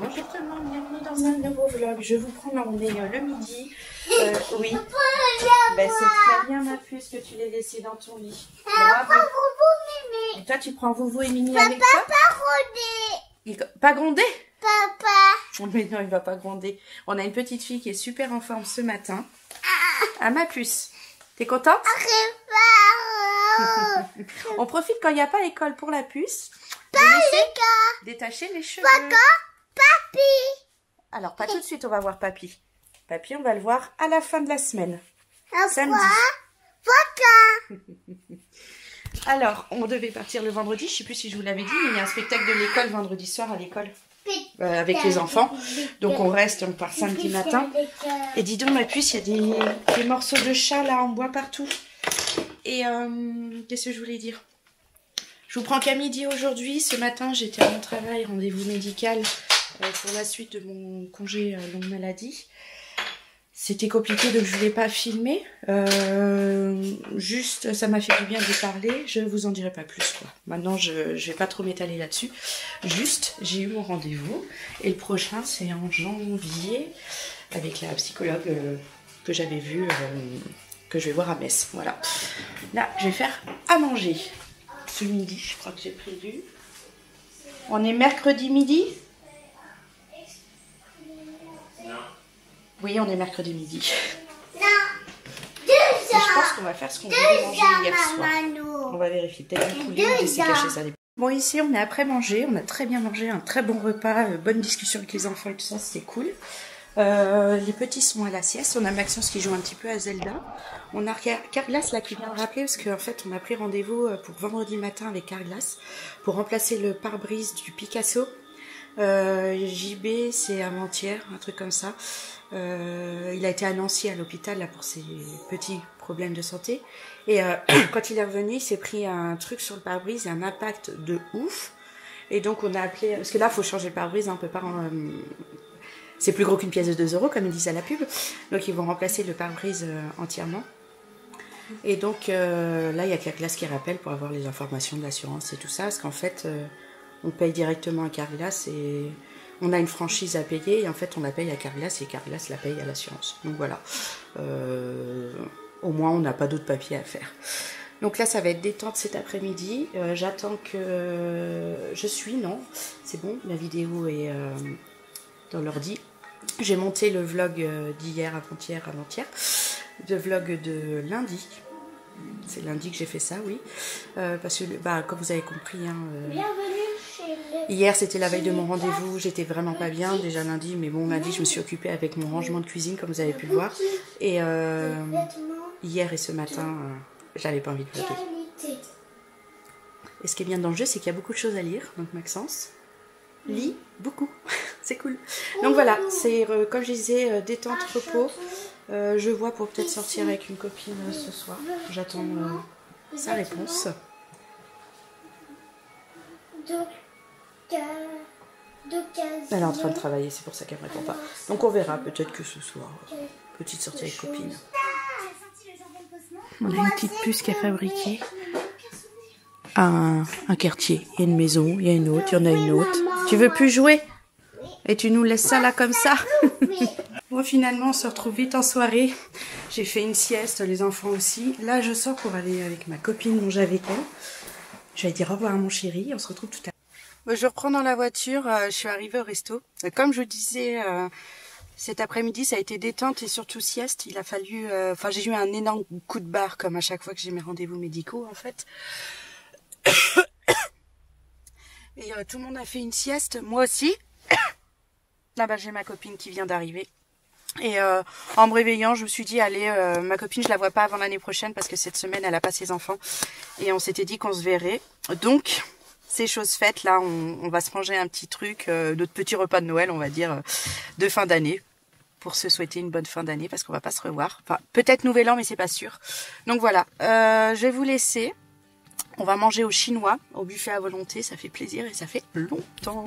Bonjour tout le monde, bienvenue dans un nouveau vlog. Je vous prends, on est le midi. Oui, ben, c'est très bien ma puce que tu l'aies laissé dans ton lit. Bravo. Et toi tu prends Vouvou et Mimi avec toi? Pas gronder? Papa. Mais non, il va pas gronder. On a une petite fille qui est super en forme ce matin. Ah ma puce, t'es contente? On profite quand il n'y a pas école pour la puce. Détacher les cheveux. Papi. Alors, pas tout de suite, on va voir Papy. Papy, on va le voir à la fin de la semaine. Samedi. Alors, on devait partir le vendredi. Je ne sais plus si je vous l'avais dit, mais il y a un spectacle de l'école vendredi soir à l'école. Avec les enfants. Donc, on reste, on part samedi matin. Et dis donc, ma puce, il y a des morceaux de chat là en bois partout. Et qu'est-ce que je voulais dire? Je vous prends qu'à midi aujourd'hui. Ce matin, j'étais à mon travail, rendez-vous médical pour la suite de mon congé longue maladie. C'était compliqué, donc je ne voulais pas filmer. Juste, ça m'a fait du bien de parler. Je ne vous en dirai pas plus, quoi. Maintenant, je ne vais pas trop m'étaler là-dessus. Juste, j'ai eu mon rendez-vous. Et le prochain, c'est en janvier, avec la psychologue que j'avais vue, que je vais voir à Metz. Voilà. Là, je vais faire à manger. Ce midi, je crois que j'ai prévu. On est mercredi midi? Non. Oui, on est mercredi midi. Non. 2 heures. Et je pense qu'on va faire ce qu'on voulait manger hier soir. On va vérifier. Peut-être du poulet, on essaie de cacher ça. Bon, ici, on est après manger. On a très bien mangé, un très bon repas. Bonne discussion avec les enfants et tout ça, c'était cool. Les petits sont à la sieste. On a Maxence qui joue un petit peu à Zelda. On a Carglass là qui vient de rappeler parce qu'en fait on a pris rendez-vous pour vendredi matin avec Carglass pour remplacer le pare-brise du Picasso. JB c'est avant-hier, un truc comme ça. Il a été à Nancy à l'hôpital là pour ses petits problèmes de santé. Et quand il est revenu, il s'est pris un truc sur le pare-brise et un impact de ouf. Et donc on a appelé, parce que là il faut changer le pare-brise, hein, on peut pas... c'est plus gros qu'une pièce de 2 € comme ils disent à la pub. Donc ils vont remplacer le pare-brise entièrement. Et donc là il y a Carglass qui rappelle pour avoir les informations de l'assurance et tout ça. Parce qu'en fait on paye directement à Carglass et on a une franchise à payer. Et en fait on la paye à Carglass et Carglass la paye à l'assurance. Donc voilà. Au moins on n'a pas d'autres papiers à faire. Donc là ça va être détente cet après-midi. J'attends que... Non, c'est bon, la vidéo est dans l'ordi. J'ai monté le vlog d'hier, avant-hier, le vlog de lundi. C'est lundi que j'ai fait ça, oui. Parce que, comme vous avez compris, hein, hier c'était la veille de mon rendez-vous, j'étais vraiment pas bien, déjà lundi, mais bon, lundi je me suis occupée avec mon rangement de cuisine, comme vous avez pu le voir. Et hier et ce matin, j'avais pas envie de vlogger. Et ce qui est bien dans le jeu, c'est qu'il y a beaucoup de choses à lire, donc Maxence lit beaucoup, c'est cool. Donc voilà, c'est comme je disais, détente, repos. Je vois pour peut-être sortir avec une copine ce soir. J'attends sa réponse. Elle est en train de travailler, c'est pour ça qu'elle ne répond pas. Donc on verra, peut-être que ce soir, petite sortie avec copine. On a une petite puce qui est fabriquée. Un quartier, il y a une maison, il y a une autre, il y en a une autre. Tu veux plus jouer? Et tu nous laisses ça là comme ça? Bon, finalement on se retrouve vite en soirée. J'ai fait une sieste, les enfants aussi. Là je sors pour aller avec ma copine manger avec elle. Je vais dire au revoir à mon chéri, on se retrouve tout à l'heure. Je reprends dans la voiture, je suis arrivée au resto. Comme je vous disais, cet après-midi ça a été détente et surtout sieste. Il a fallu, j'ai eu un énorme coup de barre comme à chaque fois que j'ai mes rendez-vous médicaux en fait. Et tout le monde a fait une sieste, moi aussi. Là-bas j'ai ma copine qui vient d'arriver. Et en me réveillant, je me suis dit, allez, ma copine, je la vois pas avant l'année prochaine parce que cette semaine, elle a pas ses enfants. Et on s'était dit qu'on se verrait. Donc, c'est chose faite. Là, on va se manger un petit truc, notre petit repas de Noël, on va dire, de fin d'année. Pour se souhaiter une bonne fin d'année parce qu'on va pas se revoir. Enfin, peut-être Nouvel An, mais c'est pas sûr. Donc voilà, je vais vous laisser. On va manger au chinois, au buffet à volonté, ça fait plaisir et ça fait longtemps.